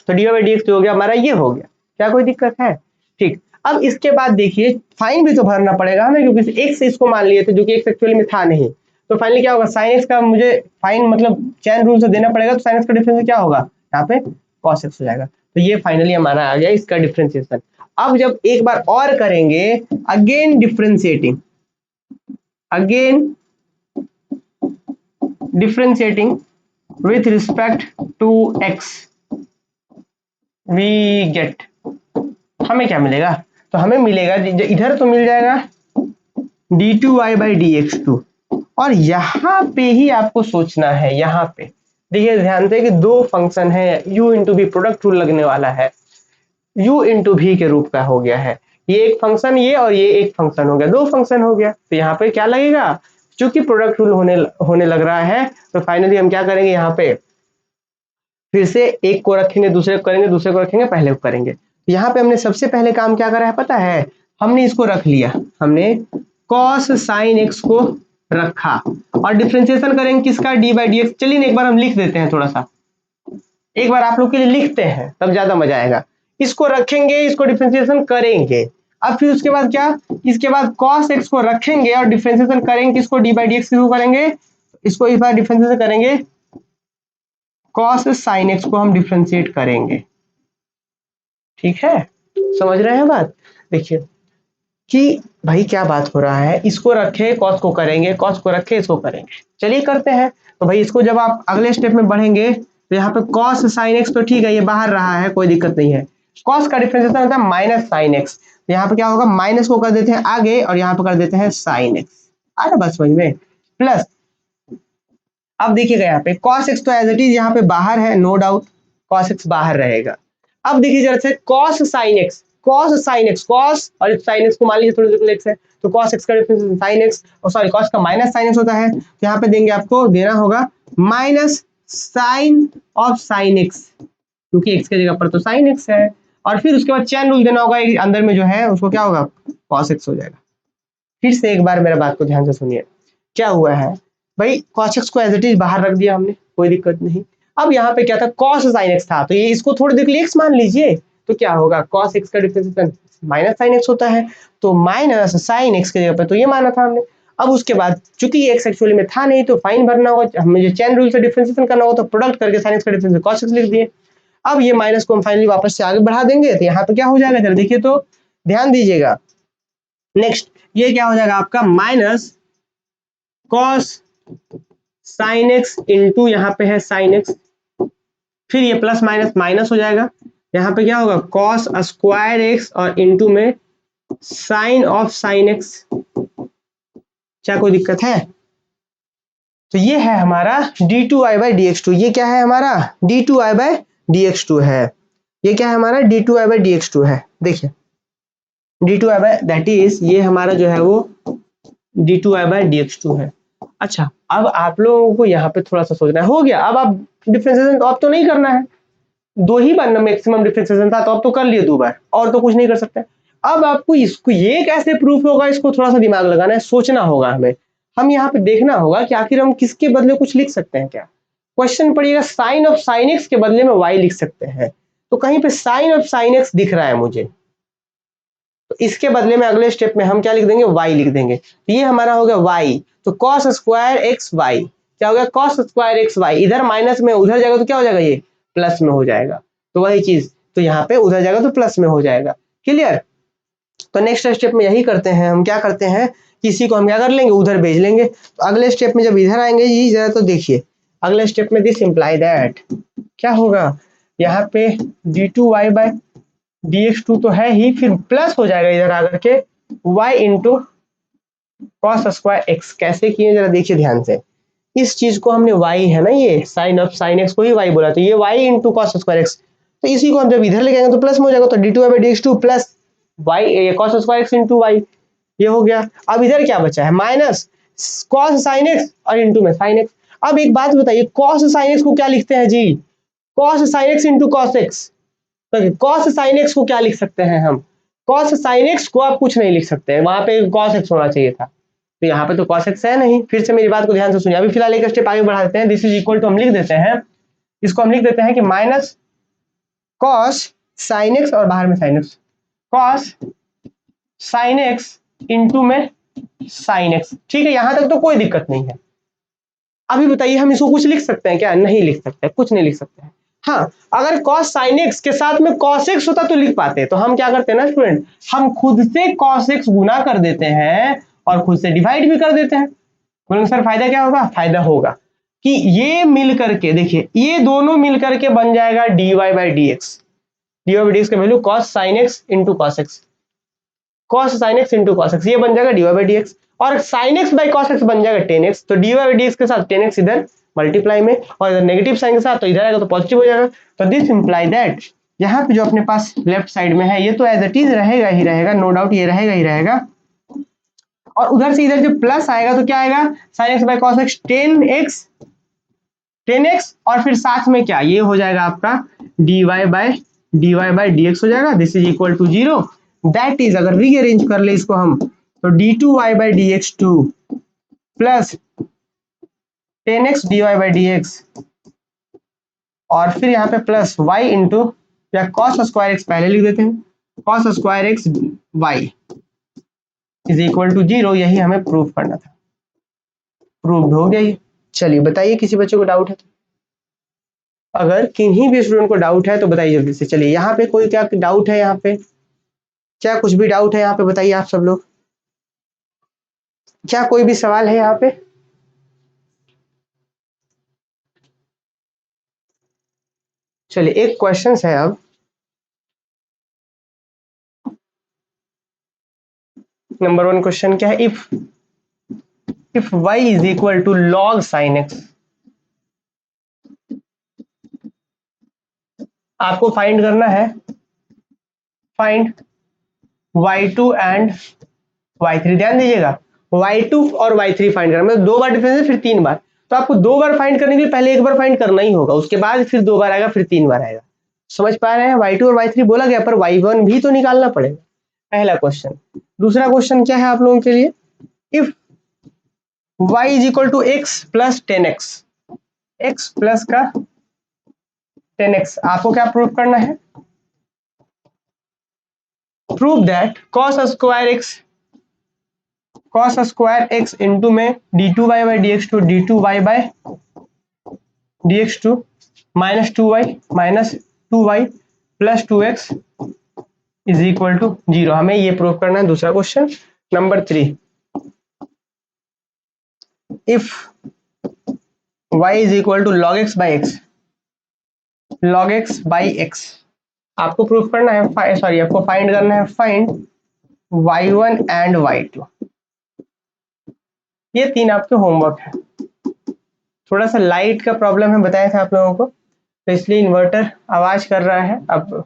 तो डी बाई डी एक्स हो गया हमारा, ये हो गया, क्या कोई दिक्कत है, ठीक। अब इसके बाद देखिए फाइन भी तो भरना पड़ेगा हमें, क्योंकि एक्स इसको मान लिए थे जो कि एक्स एक्चुअली में था नहीं, तो फाइनली क्या होगा, साइन एक्स का मुझे फाइन मतलब चैन रूल से देना पड़ेगा, तो साइन एक्स का डिफरेंस क्या होगा, यहाँ पे कॉस एक्स हो जाएगा, तो ये फाइनली हमारा आ गया इसका डिफरेंशिएशन। अब जब एक बार और करेंगे, again differentiating, again differentiating with respect to x, we get, हमें क्या मिलेगा, तो हमें मिलेगा इधर तो मिल जाएगा d2y by d x to, और यहाँ पे ही आपको सोचना है, यहाँ पे देखिए ध्यान से कि दो फंक्शन है, u इंटू भी प्रोडक्ट रूल लगने वाला है, u इंटू भी के रूप का हो गया है, ये एक फंक्शन ये और ये एक फंक्शन हो गया, दो फंक्शन हो गया, तो यहाँ पे क्या लगेगा, चूंकि प्रोडक्ट रूल होने लग रहा है, तो फाइनली हम क्या करेंगे, यहाँ पे फिर से एक को रखेंगे, दूसरे को करेंगे, दूसरे को रखेंगे, पहले को करेंगे। यहाँ पे हमने सबसे पहले काम क्या करा है पता है, हमने इसको रख लिया, हमने cos sin x को रखा, और डिफरेंशिएशन करेंगे किसका, d बाई डी एक्स। चलिए एक बार हम लिख देते हैं, थोड़ा सा एक बार आप लोग के लिए लिखते हैं, तब ज्यादा मजा आएगा। इसको रखेंगे, इसको डिफरेंशिएशन करेंगे, अब फिर उसके बाद क्या, इसके बाद cos x को रखेंगे और डिफरेंशिएशन करेंगे किसको, d बाई डी एक्स को करेंगे, इसको इस बार डिफरेंशिएशन करेंगे, cos sin x को हम डिफरेंशिएट करेंगे, ठीक है, समझ रहे हैं बात। देखिए कि भाई क्या बात हो रहा है, इसको रखे cos को करेंगे, cos को रखे इसको करेंगे, चलिए करते हैं। तो भाई इसको जब आप अगले स्टेप में बढ़ेंगे तो यहाँ पे cos sin x तो ठीक है, ये बाहर रहा है, कोई दिक्कत नहीं है, cos का डिफरेंशिएशन होता है माइनस साइन एक्स, तो यहाँ पे क्या होगा, माइनस को कर देते हैं आगे और यहाँ पे कर देते हैं साइन एक्स, आ रहा बस समझ में, प्लस अब देखिएगा यहाँ पे cos x तो एज इट इज यहाँ पे बाहर है, नो डाउट cos x बाहर रहेगा। अब देखिए जरा से cos sin x, cos sin x, cos और sin x को मान लीजिए थोड़ी सी x है, तो cos x का डिफरेंस sin x, और सॉरी cos का माइनस sin x होता है, तो यहाँ पे देंगे आपको देना होगा minus sine of sin x, क्योंकि x के जगह पर तो sin x है, और फिर उसके बाद चैन रूल देना होगा, अंदर में जो है उसको क्या होगा, cos x हो जाएगा। फिर से एक बार मेरा बात को ध्यान से सुनिए, क्या हुआ है भाई, cos x को एज इट इज बाहर रख दिया हमने, कोई दिक्कत नहीं। अब यहाँ पे क्या था, cos sin x था, तो ये इसको थोड़ी देर के लिए x मान लीजिए, तो क्या होगा, cos x का डिफरेंशिएशन माइनस sin x होता है, तो माइनस sin x की जगह पे तो ये माना था हमने। अब उसके बाद चूंकि ये x एक्चुअली में था नहीं, तो फाइन भरना होगा, हमें जो चैन रूल से डिफरेंशिएशन करना होगा, तो प्रोडक्ट करके sin x का डिफरेंशिएशन cos x लिख दिए। अब ये माइनस को हम फाइनली वापस से आगे बढ़ा देंगे, तो यहाँ पे क्या हो जाएगा, जरा देखिए तो ध्यान दीजिएगा, नेक्स्ट ये क्या हो जाएगा आपका, minus cos sin x into यहाँ पे है sin x, फिर ये प्लस माइनस माइनस हो जाएगा, यहाँ पे क्या होगा, cos स्क्वायर x और इंटू में साइन ऑफ sin x, क्या कोई दिक्कत है, तो ये है हमारा d2i बाई dx2, ये क्या है हमारा d2i बाई dx2 है, ये क्या है हमारा d2i बाई dx2 है, देखिए d2i बाई दैट इज ये हमारा जो है वो d2i बाई dx2 है। अच्छा अब आप लोगों को यहाँ पे थोड़ा सा सोचना है, हो गया, अब आप डिफरेंशिएशन अब तो नहीं करना है, दो ही बार मैक्सिमम डिफरेंशिएशन था, तो अब तो कर लिए 2 बार, और तो कुछ नहीं कर सकते। अब आपको इसको ये कैसे प्रूफ होगा, इसको थोड़ा सा दिमाग लगाना है, सोचना होगा हमें। हम यहाँ पे देखना होगा कि आखिर हम किसके बदले कुछ लिख सकते हैं क्या। क्वेश्चन पढ़िएगा साइन ऑफ साइन एक्स के बदले में वाई लिख सकते हैं, तो कहीं पे साइन ऑफ साइन एक्स दिख रहा है मुझे, तो इसके बदले में अगले स्टेप में हम क्या लिख देंगे, वाई लिख देंगे। तो ये हमारा हो गया वाई, तो कॉस स्क्वायर एक्स वाई क्या हो गया, कॉस स्क्वायर एक्स वाई, इधर माइनस में उधर जाएगा तो क्या हो जाएगा, ये प्लस में हो जाएगा। तो वही चीज, तो यहाँ पे उधर जाएगा तो प्लस में हो जाएगा। क्लियर। तो नेक्स्ट स्टेप में यही करते हैं, हम क्या करते हैं, किसी को हम क्या कर लेंगे, उधर भेज लेंगे। तो अगले स्टेप में जब इधर आएंगे ये जरा तो देखिए, अगले स्टेप में दिस इंप्लाई दैट क्या होगा, यहाँ पे d2y बाय dx2 तो है ही, फिर प्लस हो जाएगा इधर आकर के y into cos square x. कैसे किए जरा देखिए ध्यान से, इस चीज को हमने y है ना, ये साइन ऑफ साइन एक्स को ही y बोला, तो ये y into cos square x, तो इसी को हम जब इधर लेके आएंगे तो प्लस में हो जाएगा, तो d2y by dx2 plus y cos square x into y, ये हो गया। अब इधर क्या बचा है, माइनस कॉस साइन एक्स और इंटू में साइन एक्स। अब एक बात बताइए, कॉस साइन एक्स को क्या लिखते हैं जी, cos sine x into cos x, तो कॉस साइन एक्स को क्या लिख सकते हैं हम, कॉस साइन एक्स को आप कुछ नहीं लिख सकते हैं, वहां पे कॉस एक्स होना चाहिए था, तो यहाँ पे तो कॉस एक्स है नहीं। फिर से मेरी बात को ध्यान से सुनिए, अभी फिलहाल एक स्टेप आगे बढ़ा देते हैं, दिस इज इक्वल टू हम लिख देते हैं, इसको हम लिख देते हैं कि माइनस कॉस साइन एक्स और बाहर में sine x, cos sine x into में साइन एक्स। ठीक है, यहां तक तो कोई दिक्कत नहीं है। अभी बताइए हम इसको कुछ लिख सकते हैं क्या, नहीं लिख सकते, कुछ नहीं लिख सकते हैं। हाँ, अगर कॉस साइन एक्स के साथ में कॉस एक्स होता तो लिख पाते, तो हम क्या करते हैं ना स्टूडेंट, हम खुद से कॉस एक्स गुना कर देते हैं और खुद से डिवाइड भी कर देते हैं। बोलेंगे सर फायदा क्या होगा, फायदा होगा कि ये मिल करके देखिए, ये दोनों मिल करके बन जाएगा dy by dx, dy by dx का value cos sine x into cos x, cos sine x into cos x, ये बन जाएगा dy बाई dx, और sine x by cos x बन जाएगा टेन एक्स, तो dy बाई dx के साथ टेन एक्स इधर मल्टीप्लाई में, और इधर नेगेटिव साइन के साथ तो इधर आएगा तो पॉजिटिव हो जाएगा। तो दिस इंप्लाई दैट यहाँ पे जो अपने पास लेफ्ट साइड में है ये तो एज इट इज रहेगा ही रहेगा, नो डाउट ये रहेगा ही रहेगा, और उधर से इधर जब प्लस आएगा तो क्या आएगा, sine x by cos x ten x, और फिर साथ में क्या, ये हो जाएगा आपका dy बाई dx हो जाएगा, this is equal to 0। That is अगर रीअरेंज कर ले इसको हम, तो d2y by dx2 plus 10x dy by dx, और फिर यहाँ पे प्लस y इंटू या कॉस स्क्वायर एक्स पहले लिख देते हैं, cos square x y is equal to 0। यही हमें प्रूव करना था, प्रूव हो गया ये। चलिए बताइए किसी बच्चे को डाउट है तो, अगर किन्हीं भी स्टूडेंट को डाउट है तो बताइए जल्दी से। चलिए यहाँ पे कोई क्या डाउट है, यहाँ पे क्या कुछ भी डाउट है यहाँ पे बताइए आप सब लोग, क्या कोई भी सवाल है यहाँ पे। चलिए एक क्वेश्चन है अब, नंबर 1 क्वेश्चन क्या है, if y is equal to log sin x, आपको फाइंड करना है, फाइंड y2 एंड y3। ध्यान दीजिएगा, y2 और y3 फाइंड करना, मतलब 2 बार डिफरेंस है फिर 3 बार, तो आपको 2 बार फाइंड करने के लिए पहले 1 बार फाइंड करना ही होगा, उसके बाद फिर 2 बार आएगा, फिर 3 बार आएगा। समझ पा रहे हैं, y2 और y3 बोला गया, पर y1 भी तो निकालना पड़ेगा, पहला क्वेश्चन। दूसरा क्वेश्चन क्या है आप लोगों के लिए, if y is equal to x plus 10x, x plus का 10x, आपको क्या प्रूव करना है, prove that cos square x into में d2y by dx2 d2y by dx2 minus 2y minus 2y plus 2x is equal to 0। हमें ये प्रूव करना है। दूसरा question number 3, if y is equal to log x by x, log x by x, आपको proof करना है, sorry आपको फाइंड करना है, फाइंड y1 एंड y2। ये 3 आपके होमवर्क है। थोड़ा सा लाइट का प्रॉब्लम है, बताया था आप लोगों को, तो इसलिए इन्वर्टर आवाज कर रहा है। अब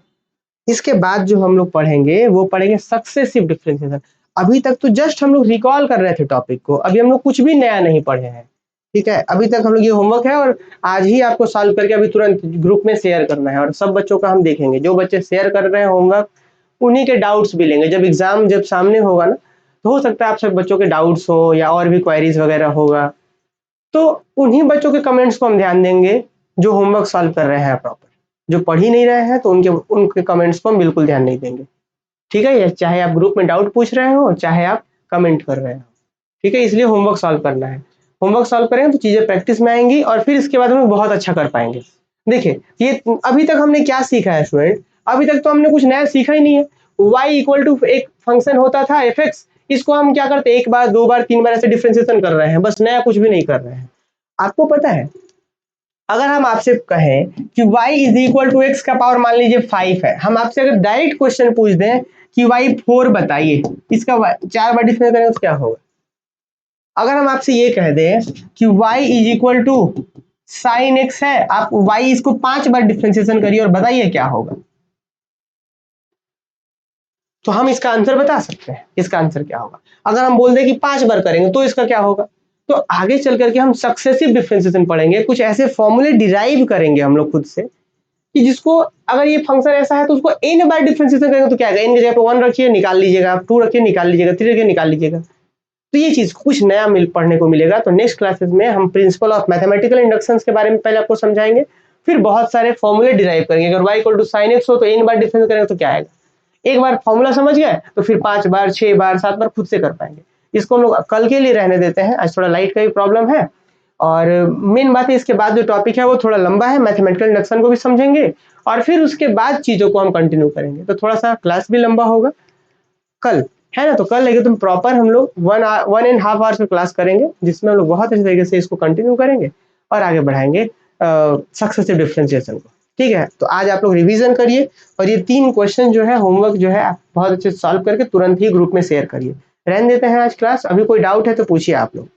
इसके बाद जो हम लोग पढ़ेंगे वो पढ़ेंगे सक्सेसिव डिफरेंशिएशन। अभी तक तो जस्ट हम लोग रिकॉल कर रहे थे टॉपिक को, अभी हम लोग कुछ भी नया नहीं पढ़े हैं, ठीक है। अभी तक हम लोग ये होमवर्क है और आज ही आपको सॉल्व करके अभी तुरंत ग्रुप में शेयर करना है, और सब बच्चों का हम देखेंगे, जो बच्चे शेयर कर रहे हैं होमवर्क उन्हीं के डाउट्स भी लेंगे। जब एग्जाम जब सामने होगा ना, तो हो सकता है आप सब बच्चों के डाउट्स हो या और भी क्वेरीज वगैरह होगा, तो उन्हीं बच्चों के कमेंट्स को हम ध्यान देंगे जो होमवर्क सॉल्व कर रहे हैं प्रॉपर। जो पढ़ ही नहीं रहे हैं तो उनके उनके कमेंट्स को हम बिल्कुल ध्यान नहीं देंगे। ठीक है, ये चाहे आप ग्रुप में डाउट पूछ रहे हो चाहे आप कमेंट कर रहे हो। ठीक है, इसलिए होमवर्क सॉल्व करना है। होमवर्क सॉल्व करेंगे तो चीजें प्रैक्टिस में आएंगी और फिर इसके बाद हम बहुत अच्छा कर पाएंगे। देखिए, ये अभी तक हमने क्या सीखा है स्टूडेंट? अभी तक तो हमने कुछ नया सीखा ही नहीं है। y इक्वल टू एक फंक्शन होता था fx, इसको हम क्या करते हैं, एक बार दो बार तीन बार ऐसे डिफरेंशिएशन कर रहे हैं, बस नया कुछ भी नहीं कर रहे हैं। आपको पता है, अगर हम आपसे कहें कि y is equal to x का पावर मान लीजिए 5 है, हम आपसे अगर डायरेक्ट क्वेश्चन पूछ दें कि y 4 बताइए, इसका 4 बार डिफरेंस करेंगे तो क्या होगा? अगर हम आपसे ये कह दें कि y is equal to sine x है, आप y इसको 5 बार डिफरेंशिएशन करिए और बताइए क्या होगा। तो हम इसका आंसर बता सकते हैं, इसका आंसर क्या होगा। अगर हम बोल दें कि 5 बार करेंगे तो इसका क्या होगा। तो आगे चल करके हम सक्सेसिव डिफरेंशिएशन पढ़ेंगे, कुछ ऐसे फॉर्मूले डिराइव करेंगे हम लोग खुद से कि जिसको अगर ये फंक्शन ऐसा है तो उसको n बार डिफरेंशिएशन करेंगे तो क्या आएगा। n की जगह पे 1 रखिए निकाल लीजिएगा, 2 रखिए निकाल लीजिएगा, 3 रखिए निकाल लीजिएगा। तो ये चीज कुछ नया पढ़ने को मिलेगा। तो नेक्स्ट क्लासेस में हम प्रिंसिपल ऑफ मैथमेटिकल इंडक्शंस के बारे में पहले आपको समझाएंगे, फिर बहुत सारे फॉर्मूले डिराइव करेंगे। अगर y equal to sine x हो तो n बार डिफरेंस करेंगे तो क्या आएगा। एक बार फॉर्मूला समझ गए तो फिर 5 बार 6 बार 7 बार खुद से कर पाएंगे। इसको हम लोग कल के लिए रहने देते हैं, आज थोड़ा लाइट का भी प्रॉब्लम है। और मेन बात है, इसके बाद जो टॉपिक है वो थोड़ा लंबा है, मैथमेटिकल इंडक्शन को भी समझेंगे और फिर उसके बाद चीजों को हम कंटिन्यू करेंगे। तो थोड़ा सा क्लास भी लंबा होगा कल, है ना। तो कल लेके तुम प्रॉपर हम लोग 1.5 आवर्स में क्लास करेंगे, जिसमें हम लोग बहुत अच्छे तरीके से इसको कंटिन्यू करेंगे और आगे बढ़ाएंगे सक्सेसिव डिफरेंशिएशन को। ठीक है, तो आज आप लोग रिवीजन करिए और ये 3 क्वेश्चन जो है होमवर्क जो है आप बहुत अच्छे से सॉल्व करके तुरंत ही ग्रुप में शेयर करिए। रहने देते हैं आज क्लास, अभी कोई डाउट है तो पूछिए आप लोग।